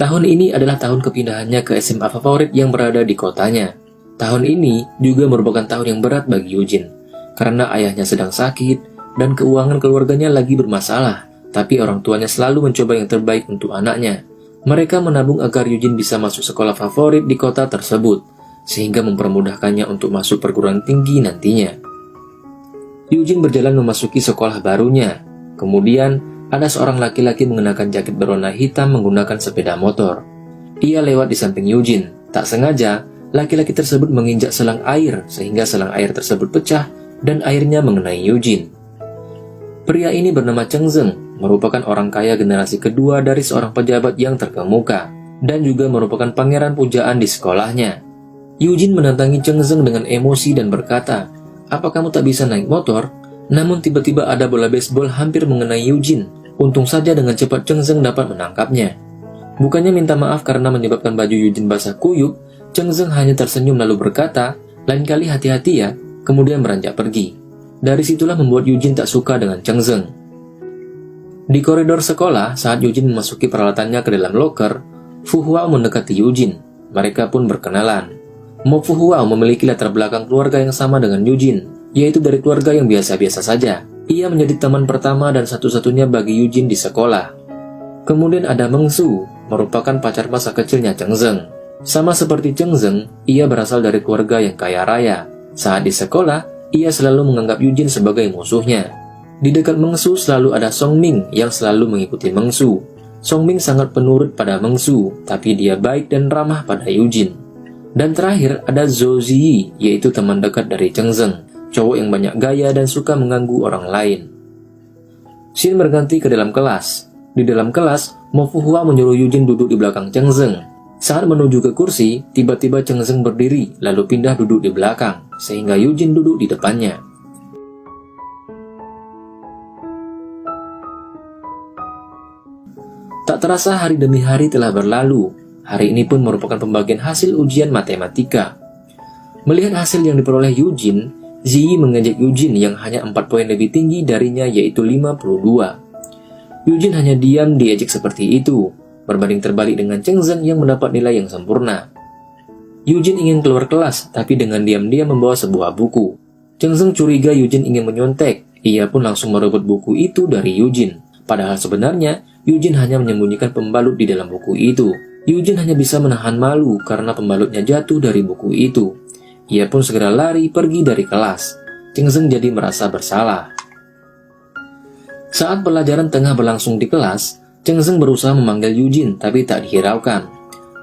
Tahun ini adalah tahun kepindahannya ke SMA favorit yang berada di kotanya. Tahun ini juga merupakan tahun yang berat bagi Eugene, karena ayahnya sedang sakit dan keuangan keluarganya lagi bermasalah, tapi orang tuanya selalu mencoba yang terbaik untuk anaknya. Mereka menabung agar Eugene bisa masuk sekolah favorit di kota tersebut, sehingga mempermudahkannya untuk masuk perguruan tinggi nantinya. Eugene berjalan memasuki sekolah barunya. Kemudian, ada seorang laki-laki mengenakan jaket berwarna hitam menggunakan sepeda motor. Ia lewat di samping Eugene. Tak sengaja, laki-laki tersebut menginjak selang air sehingga selang air tersebut pecah dan airnya mengenai Eugene. Pria ini bernama Cheng Zeng, merupakan orang kaya generasi kedua dari seorang pejabat yang terkemuka dan juga merupakan pangeran pujaan di sekolahnya. Eugene menentangi Cheng Zeng dengan emosi dan berkata, "Apa kamu tak bisa naik motor?" Namun tiba-tiba ada bola baseball hampir mengenai Eugene. Untung saja dengan cepat Cheng Zeng dapat menangkapnya. Bukannya minta maaf karena menyebabkan baju Eugene basah kuyup, Cheng Zeng hanya tersenyum lalu berkata, "Lain kali hati-hati ya," kemudian beranjak pergi. Dari situlah membuat Eugene tak suka dengan Cheng Zeng. Di koridor sekolah, saat Eugene memasuki peralatannya ke dalam loker, Fu Huao mendekati Eugene. Mereka pun berkenalan. Mo Fu Huao memiliki latar belakang keluarga yang sama dengan Eugene, yaitu dari keluarga yang biasa-biasa saja. Ia menjadi teman pertama dan satu-satunya bagi Eugene di sekolah. Kemudian ada Meng Su, merupakan pacar masa kecilnya Cheng Zeng. Sama seperti Cheng Zeng, ia berasal dari keluarga yang kaya raya. Saat di sekolah, ia selalu menganggap Eugene sebagai musuhnya. Di dekat Meng Su selalu ada Song Ming yang selalu mengikuti Meng Su. Song Ming sangat penurut pada Meng Su, tapi dia baik dan ramah pada Eugene. Dan terakhir ada Zhou Ziyi, yaitu teman dekat dari Cheng Zeng. Cowok yang banyak gaya dan suka mengganggu orang lain. Scene berganti ke dalam kelas. Di dalam kelas, Mo Fu Hua menyuruh Eugene duduk di belakang Cheng Zeng. Saat menuju ke kursi, tiba-tiba Cheng Zeng berdiri lalu pindah duduk di belakang, sehingga Eugene duduk di depannya. Tak terasa hari demi hari telah berlalu. Hari ini pun merupakan pembagian hasil ujian matematika. Melihat hasil yang diperoleh Eugene, Ziyi mengejek Eugene yang hanya 4 poin lebih tinggi darinya, yaitu 52. Eugene hanya diam diejek seperti itu, berbanding terbalik dengan Cheng Zeng yang mendapat nilai yang sempurna. Eugene ingin keluar kelas, tapi dengan diam-diam membawa sebuah buku. Cheng Zeng curiga Eugene ingin menyontek, ia pun langsung merebut buku itu dari Eugene. Padahal sebenarnya, Eugene hanya menyembunyikan pembalut di dalam buku itu. Eugene hanya bisa menahan malu karena pembalutnya jatuh dari buku itu. Ia pun segera lari pergi dari kelas. Cheng Zeng jadi merasa bersalah. Saat pelajaran tengah berlangsung di kelas, Cheng Zeng berusaha memanggil Eugene tapi tak dihiraukan.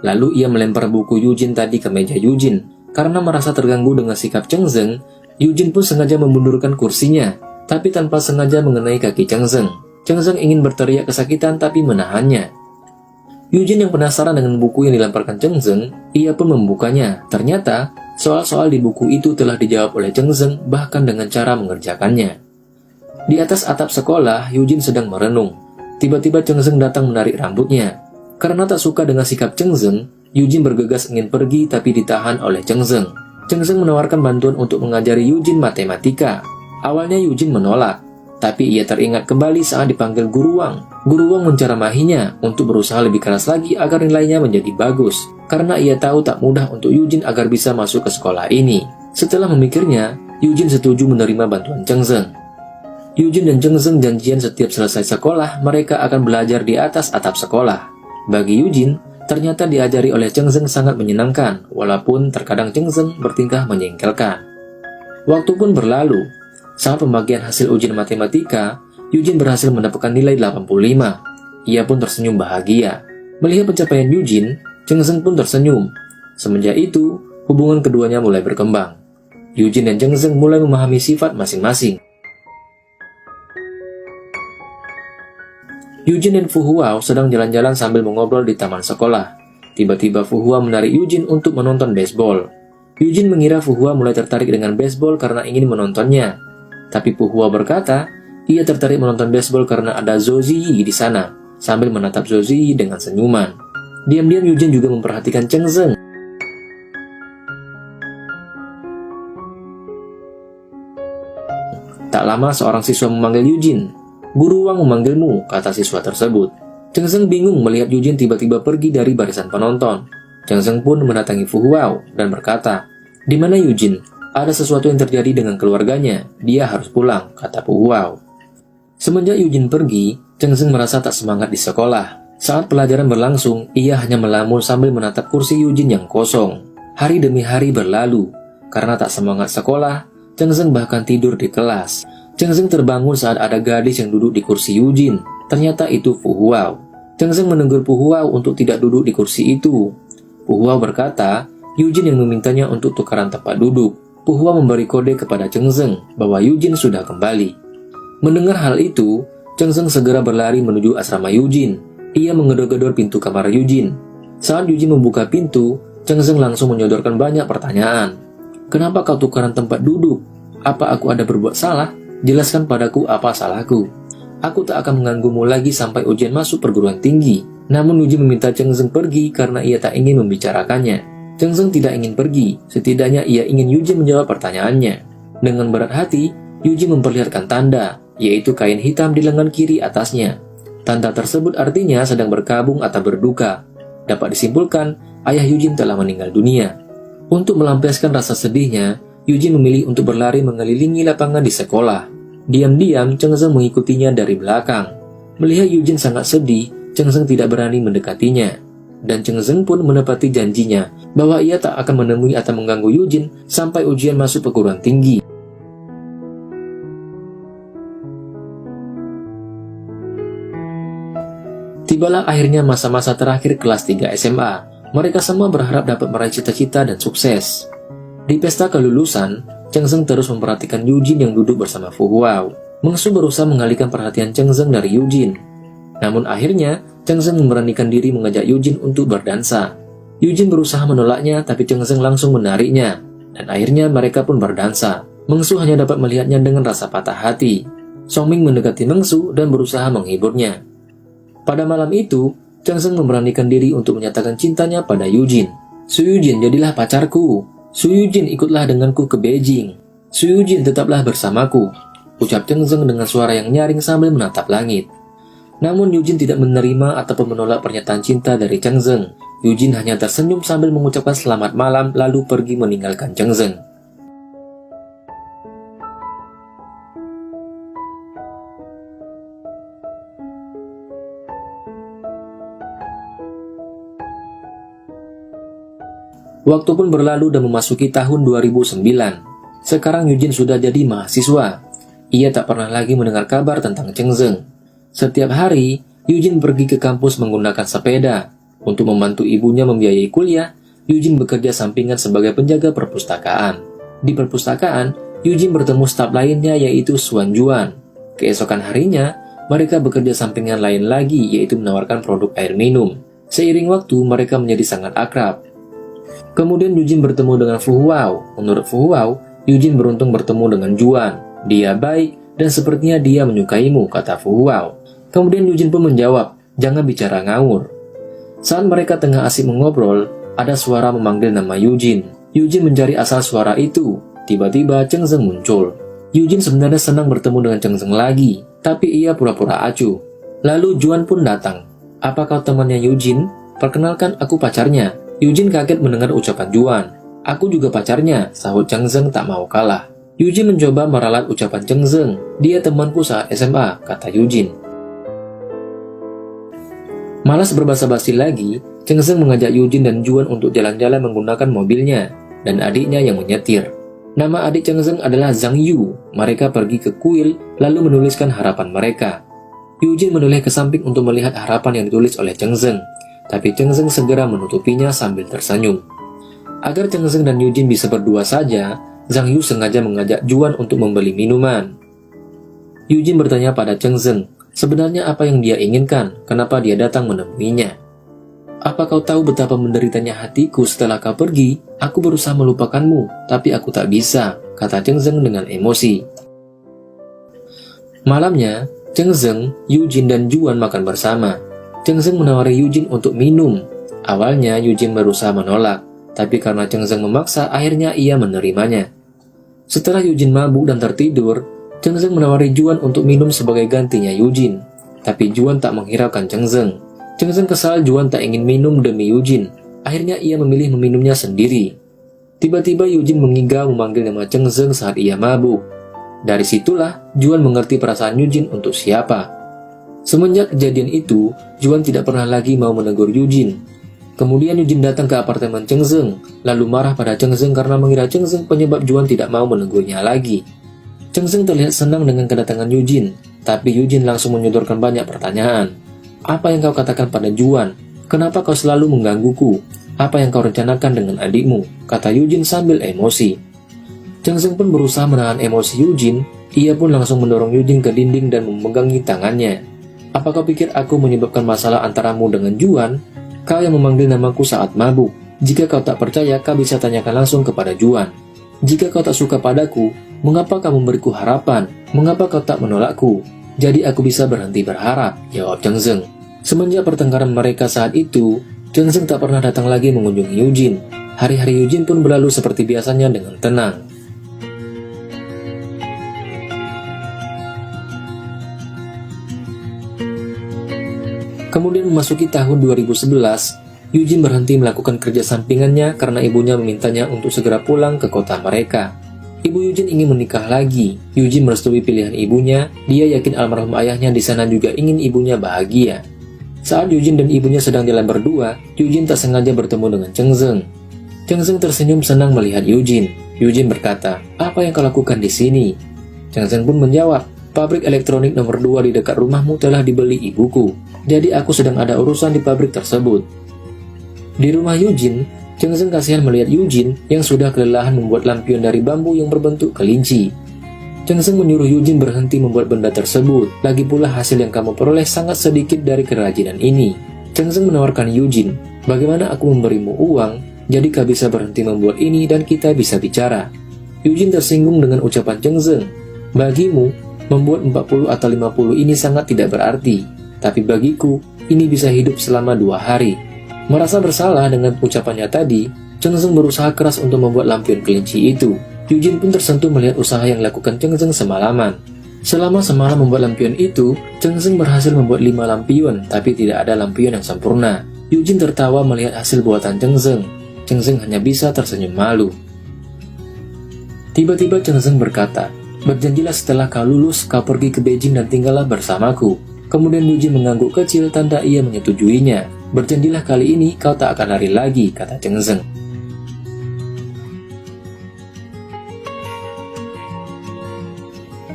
Lalu ia melempar buku Eugene tadi ke meja Eugene. Karena merasa terganggu dengan sikap Cheng Zeng, Eugene pun sengaja memundurkan kursinya, tapi tanpa sengaja mengenai kaki Cheng Zeng. Cheng Zeng ingin berteriak kesakitan tapi menahannya. Eugene yang penasaran dengan buku yang dilemparkan Cheng Zeng, ia pun membukanya. Ternyata, soal-soal di buku itu telah dijawab oleh Cheng Zeng bahkan dengan cara mengerjakannya. Di atas atap sekolah, Eugene sedang merenung. Tiba-tiba Cheng Zeng datang menarik rambutnya. Karena tak suka dengan sikap Cheng Zeng, Eugene bergegas ingin pergi tapi ditahan oleh Cheng Zeng. Cheng Zeng menawarkan bantuan untuk mengajari Eugene matematika. Awalnya Eugene menolak, tapi ia teringat kembali saat dipanggil Guru Wang. Guru Wang menceramahinya untuk berusaha lebih keras lagi agar nilainya menjadi bagus, karena ia tahu tak mudah untuk Eugene agar bisa masuk ke sekolah ini. Setelah memikirnya, Eugene setuju menerima bantuan Cheng Zeng. Eugene dan Cheng Zeng janjian setiap selesai sekolah, mereka akan belajar di atas atap sekolah. Bagi Eugene, ternyata diajari oleh Cheng Zeng sangat menyenangkan, walaupun terkadang Cheng Zeng bertingkah menjengkelkan. Waktu pun berlalu. Saat pembagian hasil ujian matematika, Eugene berhasil mendapatkan nilai 85. Ia pun tersenyum bahagia. Melihat pencapaian Eugene, Cheng Zeng pun tersenyum. Semenjak itu, hubungan keduanya mulai berkembang. Eugene dan Cheng Zeng mulai memahami sifat masing-masing. Eugene dan Fu Huao sedang jalan-jalan sambil mengobrol di taman sekolah. Tiba-tiba Fu Huao menarik Eugene untuk menonton baseball. Eugene mengira Fu Huao mulai tertarik dengan baseball karena ingin menontonnya. Tapi Fu Huao berkata, ia tertarik menonton baseball karena ada Zhou Ziyi di sana, sambil menatap Zhou Ziyi dengan senyuman. Diam-diam Eugene juga memperhatikan Cheng Zeng. Tak lama seorang siswa memanggil Eugene. "Guru Wang memanggilmu," kata siswa tersebut. Cheng Zeng bingung melihat Yujin tiba-tiba pergi dari barisan penonton. Cheng Zeng pun mendatangi Fu Huao dan berkata, "Di mana Yujin? Ada sesuatu yang terjadi dengan keluarganya. Dia harus pulang," kata Fu Huao. Semenjak Yujin pergi, Cheng Zeng merasa tak semangat di sekolah. Saat pelajaran berlangsung, ia hanya melamun sambil menatap kursi Yujin yang kosong. Hari demi hari berlalu. Karena tak semangat sekolah, Cheng Zeng bahkan tidur di kelas. Cheng Zeng terbangun saat ada gadis yang duduk di kursi Yujin. Ternyata itu Fu Huao. Cheng Zeng menegur Fu Huao untuk tidak duduk di kursi itu. Fu Huao berkata, Yujin yang memintanya untuk tukaran tempat duduk. Fu Huao memberi kode kepada Cheng Zeng bahwa Yujin sudah kembali. Mendengar hal itu, Cheng Zeng segera berlari menuju asrama Yujin. Ia menggedor-gedor pintu kamar Yujin. Saat Yujin membuka pintu, Cheng Zeng langsung menyodorkan banyak pertanyaan. "Kenapa kau tukaran tempat duduk? Apa aku ada berbuat salah? Jelaskan padaku apa salahku. Aku tak akan mengganggumu lagi sampai ujian masuk perguruan tinggi." Namun Yujin meminta Cheng Zeng pergi karena ia tak ingin membicarakannya. Cheng Zeng tidak ingin pergi, setidaknya ia ingin Yujin menjawab pertanyaannya. Dengan berat hati, Yujin memperlihatkan tanda, yaitu kain hitam di lengan kiri atasnya. Tanda tersebut artinya sedang berkabung atau berduka. Dapat disimpulkan, ayah Yujin telah meninggal dunia. Untuk melampiaskan rasa sedihnya, Yujin memilih untuk berlari mengelilingi lapangan di sekolah. Diam-diam, Cheng Zeng mengikutinya dari belakang. Melihat Yujin sangat sedih, Cheng Zeng tidak berani mendekatinya. Dan Cheng Zeng pun menepati janjinya bahwa ia tak akan menemui atau mengganggu Yujin sampai ujian masuk perguruan tinggi. Tibalah akhirnya masa-masa terakhir kelas 3 SMA. Mereka semua berharap dapat meraih cita-cita dan sukses. Di pesta kelulusan, Cheng Zeng terus memperhatikan Yujin yang duduk bersama Fu Huao. Mengsu berusaha mengalihkan perhatian Cheng Zeng dari Yujin. Namun akhirnya, Cheng Zeng memberanikan diri mengajak Yujin untuk berdansa. Yujin berusaha menolaknya, tapi Cheng Zeng langsung menariknya. Dan akhirnya mereka pun berdansa. Mengsu hanya dapat melihatnya dengan rasa patah hati. Song Ming mendekati Mengsu dan berusaha menghiburnya. Pada malam itu, Cheng Zeng memberanikan diri untuk menyatakan cintanya pada Yujin. "Su Yujin, jadilah pacarku. Su Yujin, ikutlah denganku ke Beijing. Su Yujin, tetaplah bersamaku," ucap Cheng Zeng dengan suara yang nyaring sambil menatap langit. Namun Yujin tidak menerima ataupun menolak pernyataan cinta dari Cheng Zeng. Yujin hanya tersenyum sambil mengucapkan selamat malam lalu pergi meninggalkan Cheng Zeng. Waktu pun berlalu dan memasuki tahun 2009. Sekarang Yujin sudah jadi mahasiswa. Ia tak pernah lagi mendengar kabar tentang Cheng Zeng. Setiap hari, Yujin pergi ke kampus menggunakan sepeda. Untuk membantu ibunya membiayai kuliah, Yujin bekerja sampingan sebagai penjaga perpustakaan. Di perpustakaan, Yujin bertemu staf lainnya yaitu Suan Juan. Keesokan harinya, mereka bekerja sampingan lain lagi yaitu menawarkan produk air minum. Seiring waktu, mereka menjadi sangat akrab. Kemudian Yujin bertemu dengan Fu Huao. Menurut Fu Huao, Yujin beruntung bertemu dengan Juan. "Dia baik dan sepertinya dia menyukaimu," kata Fu Huao. Kemudian Yujin pun menjawab, "Jangan bicara ngawur." Saat mereka tengah asik mengobrol, ada suara memanggil nama Yujin. Yujin mencari asal suara itu. Tiba-tiba Cheng Zeng muncul. Yujin sebenarnya senang bertemu dengan Cheng Zeng lagi, tapi ia pura-pura acuh. Lalu Juan pun datang. "Apa kau temannya Yujin? Perkenalkan, aku pacarnya." Yujin kaget mendengar ucapan Juan. "Aku juga pacarnya," sahut Cheng Zeng tak mau kalah. Yujin mencoba meralat ucapan Cheng Zeng. "Dia temanku saat SMA," kata Yujin. Malas berbasa-basi lagi, Cheng Zeng mengajak Yujin dan Juan untuk jalan-jalan menggunakan mobilnya, dan adiknya yang menyetir. Nama adik Cheng Zeng adalah Zhang Yu. Mereka pergi ke kuil, lalu menuliskan harapan mereka. Yujin menoleh ke samping untuk melihat harapan yang ditulis oleh Cheng Zeng. Tapi Cheng Zeng segera menutupinya sambil tersenyum. Agar Cheng Zeng dan Yujin bisa berdua saja, Zhang Yu sengaja mengajak Juan untuk membeli minuman. Yujin bertanya pada Cheng Zeng, sebenarnya apa yang dia inginkan, kenapa dia datang menemuinya. "Apa kau tahu betapa menderitanya hatiku setelah kau pergi? Aku berusaha melupakanmu, tapi aku tak bisa," kata Cheng Zeng dengan emosi. Malamnya, Cheng Zeng, Yujin, dan Juan makan bersama. Cheng Zeng menawari Yujin untuk minum. Awalnya Yujin berusaha menolak, tapi karena Cheng Zeng memaksa, akhirnya ia menerimanya. Setelah Yujin mabuk dan tertidur, Cheng Zeng menawari Juan untuk minum sebagai gantinya Yujin. tapi Juan tak menghiraukan Cheng Zeng. Cheng Zeng kesal Juan tak ingin minum demi Eugene. Akhirnya ia memilih meminumnya sendiri. Tiba-tiba Eugene mengigau memanggil nama Cheng Zeng saat ia mabuk. Dari situlah Juan mengerti perasaan Eugene untuk siapa. Semenjak kejadian itu, Juan tidak pernah lagi mau menegur Eugene. Kemudian Eugene datang ke apartemen Cheng Zeng, lalu marah pada Cheng Zeng karena mengira Cheng Zeng penyebab Juan tidak mau menegurnya lagi. Cheng Zeng terlihat senang dengan kedatangan Eugene, tapi Eugene langsung menyodorkan banyak pertanyaan. Apa yang kau katakan pada Juan? Kenapa kau selalu menggangguku? Apa yang kau rencanakan dengan adikmu? Kata Eugene sambil emosi. Cheng Zeng pun berusaha menahan emosi Eugene. Ia pun langsung mendorong Eugene ke dinding dan memegangi tangannya. Apa kau pikir aku menyebabkan masalah antaramu dengan Juan? Kau yang memanggil namaku saat mabuk. Jika kau tak percaya, kau bisa tanyakan langsung kepada Juan. Jika kau tak suka padaku, mengapa kau memberiku harapan? Mengapa kau tak menolakku? Jadi aku bisa berhenti berharap, jawab Cheng Zeng. Semenjak pertengkaran mereka saat itu, Cheng Zeng tak pernah datang lagi mengunjungi Eugene. Hari-hari Eugene pun berlalu seperti biasanya dengan tenang. Kemudian memasuki tahun 2011, Eugene berhenti melakukan kerja sampingannya karena ibunya memintanya untuk segera pulang ke kota mereka. Ibu Eugene ingin menikah lagi. Eugene merestui pilihan ibunya. Dia yakin almarhum ayahnya di sana juga ingin ibunya bahagia. Saat Eugene dan ibunya sedang jalan berdua, Eugene tak sengaja bertemu dengan Cheng Zeng. Cheng Zeng tersenyum senang melihat Eugene. Eugene berkata, "Apa yang kau lakukan di sini?" Cheng Zeng pun menjawab, "Pabrik elektronik nomor 2 di dekat rumahmu telah dibeli ibuku. Jadi aku sedang ada urusan di pabrik tersebut." Di rumah Eugene, Cheng Zeng kasihan melihat Eugene yang sudah kelelahan membuat lampion dari bambu yang berbentuk kelinci. Cheng Zeng menyuruh Eugene berhenti membuat benda tersebut. Lagi pula hasil yang kamu peroleh sangat sedikit dari kerajinan ini. Cheng Zeng menawarkan Eugene, "Bagaimana aku memberimu uang, jadi kau bisa berhenti membuat ini dan kita bisa bicara." Eugene tersinggung dengan ucapan Cheng Zeng. "Bagimu, membuat 40 atau 50 ini sangat tidak berarti. Tapi bagiku, ini bisa hidup selama 2 hari. Merasa bersalah dengan ucapannya tadi, Cheng Zeng berusaha keras untuk membuat lampion kelinci itu. Eugene pun tersentuh melihat usaha yang dilakukan Cheng Zeng semalaman. Selama semalam membuat lampion itu, Cheng Zeng berhasil membuat 5 lampion, tapi tidak ada lampion yang sempurna. Eugene tertawa melihat hasil buatan Cheng Zeng. Cheng Zeng hanya bisa tersenyum malu. Tiba-tiba Cheng Zeng berkata, "Berjanjilah setelah kau lulus, kau pergi ke Beijing dan tinggallah bersamaku." Kemudian Eugene mengangguk kecil tanda ia menyetujuinya. "Berjanjilah kali ini kau tak akan lari lagi," kata Cheng Zeng.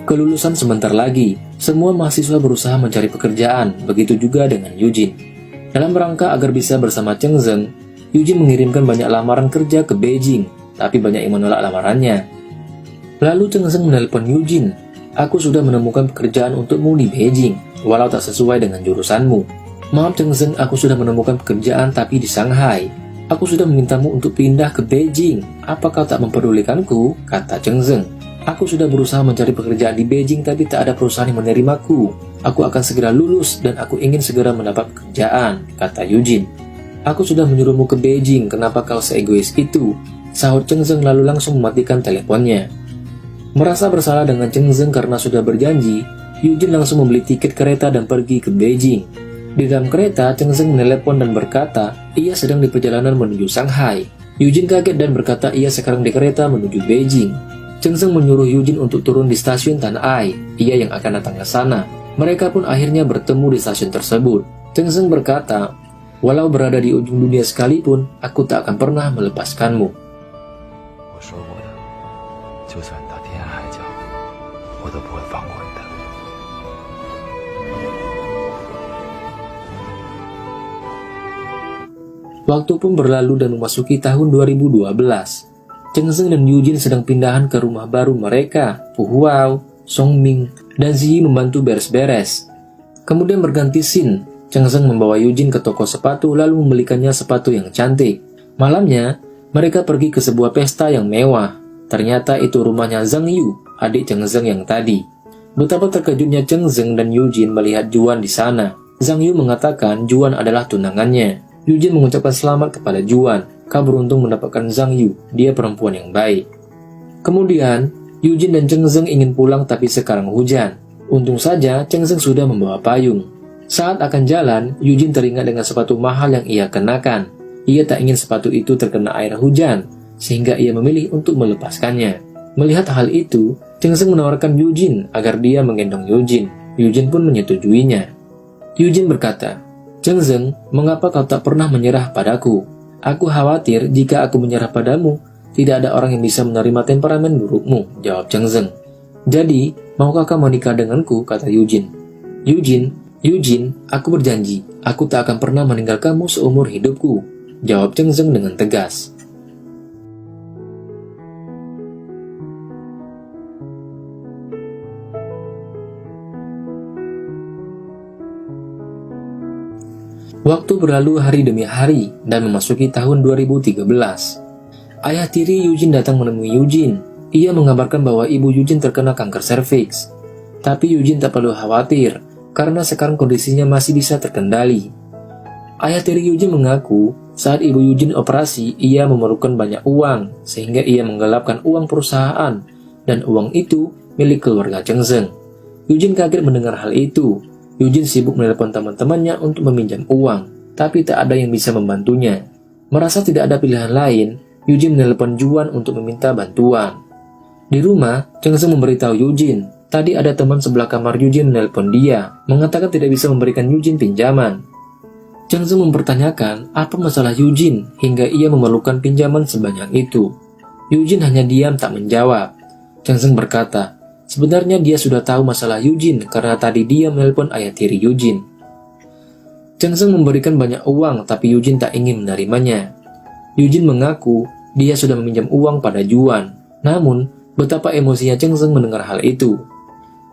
Kelulusan sebentar lagi, semua mahasiswa berusaha mencari pekerjaan, begitu juga dengan Eugene. Dalam rangka agar bisa bersama Cheng Zeng, Eugene mengirimkan banyak lamaran kerja ke Beijing, tapi banyak yang menolak lamarannya. Lalu Cheng Zeng menelpon Eugene, "Aku sudah menemukan pekerjaan untukmu di Beijing, walau tak sesuai dengan jurusanmu." "Maaf Cheng Zeng, aku sudah menemukan pekerjaan tapi di Shanghai. Aku sudah memintamu untuk pindah ke Beijing. Apa kau tak mempedulikanku?" kata Cheng Zeng. "Aku sudah berusaha mencari pekerjaan di Beijing tapi tak ada perusahaan yang menerimaku. Aku akan segera lulus dan aku ingin segera mendapat pekerjaan," kata Eugene. "Aku sudah menyuruhmu ke Beijing, kenapa kau seegois itu?" sahut Cheng Zeng lalu langsung mematikan teleponnya. Merasa bersalah dengan Cheng Zeng karena sudah berjanji, Eugene langsung membeli tiket kereta dan pergi ke Beijing. Di dalam kereta, Cheng Zeng menelepon dan berkata ia sedang di perjalanan menuju Shanghai. Eugene kaget dan berkata ia sekarang di kereta menuju Beijing. Cheng Zeng menyuruh Eugene untuk turun di stasiun Tan Ai, ia yang akan datang ke sana. Mereka pun akhirnya bertemu di stasiun tersebut. Cheng Zeng berkata, "Walau berada di ujung dunia sekalipun, aku tak akan pernah melepaskanmu." Waktu pun berlalu dan memasuki tahun 2012. Cheng Zeng dan Eugene sedang pindahan ke rumah baru mereka. Pu Huao, Song Ming, dan Ziyi membantu beres-beres. Kemudian berganti scene. Cheng Zeng membawa Eugene ke toko sepatu lalu membelikannya sepatu yang cantik. Malamnya, mereka pergi ke sebuah pesta yang mewah. Ternyata itu rumahnya Zhang Yu, adik Cheng Zeng yang tadi. Betapa terkejutnya Cheng Zeng dan Eugene melihat Juan di sana. Zhang Yu mengatakan Juan adalah tunangannya. Eugene mengucapkan selamat kepada Juan. "Kau beruntung mendapatkan Zhang Yu, dia perempuan yang baik." Kemudian, Eugene dan Cheng Zeng ingin pulang tapi sekarang hujan. Untung saja Cheng Zeng sudah membawa payung. Saat akan jalan, Eugene teringat dengan sepatu mahal yang ia kenakan. Ia tak ingin sepatu itu terkena air hujan, sehingga ia memilih untuk melepaskannya. Melihat hal itu, Cheng Zeng menawarkan Eugene agar dia menggendong Eugene. Eugene pun menyetujuinya. Eugene berkata, "Cheng Zeng, mengapa kau tak pernah menyerah padaku? Aku khawatir jika aku menyerah padamu, tidak ada orang yang bisa menerima temperamen burukmu," jawab Cheng Zeng. "Jadi, maukah kau menikah denganku?" kata Eugene. Eugene, aku berjanji, aku tak akan pernah meninggal kamu seumur hidupku," jawab Cheng Zeng dengan tegas. Waktu berlalu hari demi hari dan memasuki tahun 2013. Ayah tiri Eugene datang menemui Eugene. Ia mengabarkan bahwa ibu Eugene terkena kanker serviks. Tapi Eugene tak perlu khawatir, karena sekarang kondisinya masih bisa terkendali. Ayah tiri Eugene mengaku, saat ibu Eugene operasi, ia memerlukan banyak uang, sehingga ia menggelapkan uang perusahaan, dan uang itu milik keluarga Cheng Zeng. Eugene kaget mendengar hal itu. Eugene sibuk menelepon teman-temannya untuk meminjam uang, tapi tak ada yang bisa membantunya. Merasa tidak ada pilihan lain, Eugene menelepon Juan untuk meminta bantuan. Di rumah, Cheng Zeng memberitahu Eugene, tadi ada teman sebelah kamar Eugene menelepon dia, mengatakan tidak bisa memberikan Eugene pinjaman. Cheng Zeng mempertanyakan apa masalah Eugene hingga ia memerlukan pinjaman sebanyak itu. Eugene hanya diam tak menjawab. Cheng Zeng berkata, sebenarnya dia sudah tahu masalah Eugene karena tadi dia menelpon ayah tiri Eugene. Cheng Zeng memberikan banyak uang tapi Eugene tak ingin menerimanya. Eugene mengaku dia sudah meminjam uang pada Juan. Namun, betapa emosinya Cheng Zeng mendengar hal itu.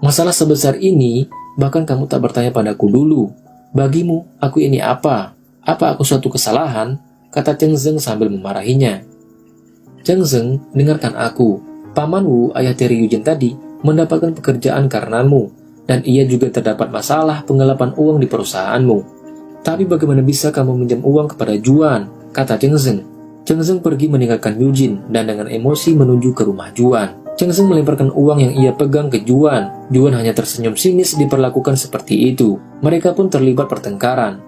"Masalah sebesar ini, bahkan kamu tak bertanya padaku dulu. Bagimu, aku ini apa? Apa aku suatu kesalahan?" kata Cheng Zeng sambil memarahinya. "Cheng Zeng, dengarkan aku. Paman Wu, ayah tiri Eugene tadi, mendapatkan pekerjaan karenamu, dan ia juga terdapat masalah penggelapan uang di perusahaanmu. Tapi bagaimana bisa kamu minjam uang kepada Juan?" kata Cheng Zeng. Cheng Zeng pergi meninggalkan Eugene dan dengan emosi menuju ke rumah Juan. Cheng Zeng melemparkan uang yang ia pegang ke Juan. Juan hanya tersenyum sinis diperlakukan seperti itu. Mereka pun terlibat pertengkaran.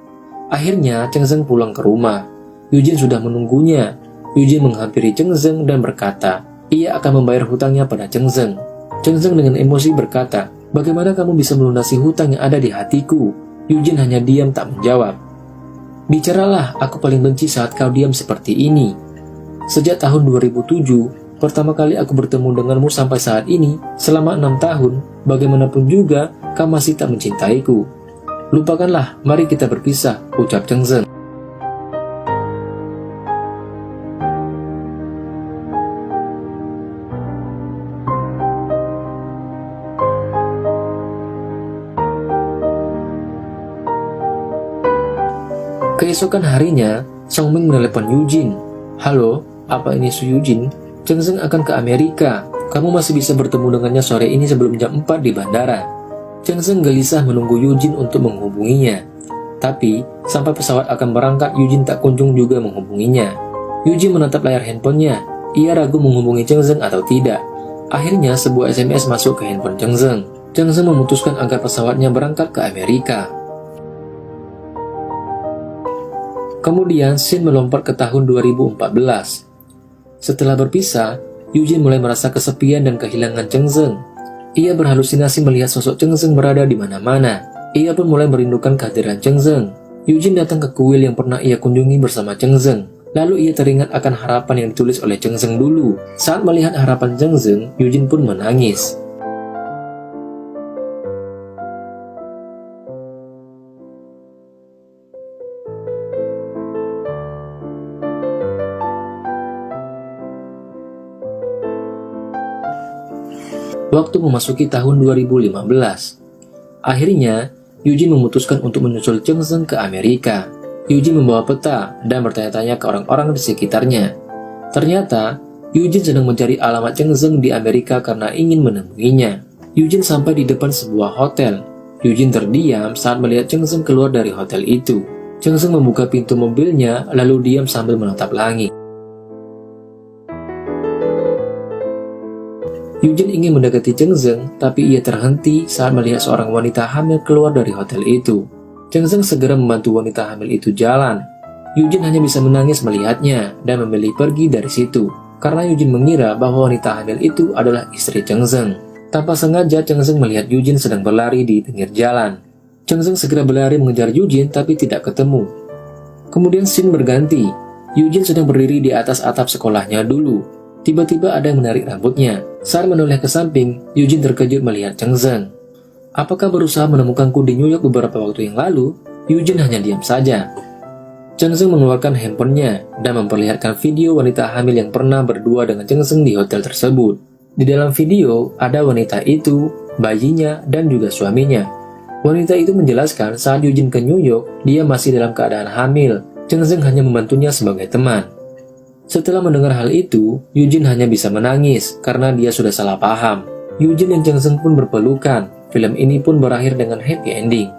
Akhirnya Cheng Zeng pulang ke rumah. Eugene sudah menunggunya. Eugene menghampiri Cheng Zeng dan berkata, ia akan membayar hutangnya pada Cheng Zeng. Cheng Zeng dengan emosi berkata, "Bagaimana kamu bisa melunasi hutang yang ada di hatiku?" Eugene hanya diam tak menjawab. "Bicaralah, aku paling benci saat kau diam seperti ini. Sejak tahun 2007, pertama kali aku bertemu denganmu sampai saat ini, selama 6 tahun, bagaimanapun juga, kau masih tak mencintaiku. Lupakanlah, mari kita berpisah," ucap Cheng Zeng. Keesokan harinya, Song Ming menelepon Eugene. "Halo, apa ini Su Eugene? Cheng Zeng akan ke Amerika. Kamu masih bisa bertemu dengannya sore ini sebelum jam 4 di bandara." Cheng Zeng gelisah menunggu Eugene untuk menghubunginya. Tapi, sampai pesawat akan berangkat, Eugene tak kunjung juga menghubunginya. Eugene menatap layar handphonenya. Ia ragu menghubungi Cheng Zeng atau tidak. Akhirnya, sebuah SMS masuk ke handphone Cheng Zeng. Cheng Zeng memutuskan agar pesawatnya berangkat ke Amerika. Kemudian, scene melompat ke tahun 2014. Setelah berpisah, Eugene mulai merasa kesepian dan kehilangan Cheng Zeng. Ia berhalusinasi melihat sosok Cheng Zeng berada di mana-mana. Ia pun mulai merindukan kehadiran Cheng Zeng. Eugene datang ke kuil yang pernah ia kunjungi bersama Cheng Zeng. Lalu ia teringat akan harapan yang ditulis oleh Cheng Zeng dulu. Saat melihat harapan Cheng Zeng, Eugene pun menangis. Waktu memasuki tahun 2015. Akhirnya, Eugene memutuskan untuk menyusul Cheng Zeng ke Amerika. Eugene membawa peta dan bertanya-tanya ke orang-orang di sekitarnya. Ternyata, Eugene sedang mencari alamat Cheng Zeng di Amerika karena ingin menemuinya. Eugene sampai di depan sebuah hotel. Eugene terdiam saat melihat Cheng Zeng keluar dari hotel itu. Cheng Zeng membuka pintu mobilnya lalu diam sambil menatap langit. Eugene ingin mendekati Cheng Zeng, tapi ia terhenti saat melihat seorang wanita hamil keluar dari hotel itu. Cheng Zeng segera membantu wanita hamil itu jalan. Eugene hanya bisa menangis melihatnya dan memilih pergi dari situ, karena Eugene mengira bahwa wanita hamil itu adalah istri Cheng Zeng. Tanpa sengaja, Cheng Zeng melihat Eugene sedang berlari di pinggir jalan. Cheng Zeng segera berlari mengejar Eugene tapi tidak ketemu. Kemudian scene berganti. Eugene sedang berdiri di atas atap sekolahnya dulu. Tiba-tiba ada yang menarik rambutnya. Saat menoleh ke samping, Eugene terkejut melihat Cheng Zeng. Apakah berusaha menemukanku di New York beberapa waktu yang lalu? Eugene hanya diam saja. Cheng Zeng mengeluarkan handphonenya dan memperlihatkan video wanita hamil yang pernah berdua dengan Cheng Zeng di hotel tersebut. Di dalam video, ada wanita itu, bayinya, dan juga suaminya. Wanita itu menjelaskan saat Eugene ke New York, dia masih dalam keadaan hamil. Cheng Zeng hanya membantunya sebagai teman. Setelah mendengar hal itu, Eugene hanya bisa menangis karena dia sudah salah paham. Eugene dan Cheng Zeng pun berpelukan. Film ini pun berakhir dengan happy ending.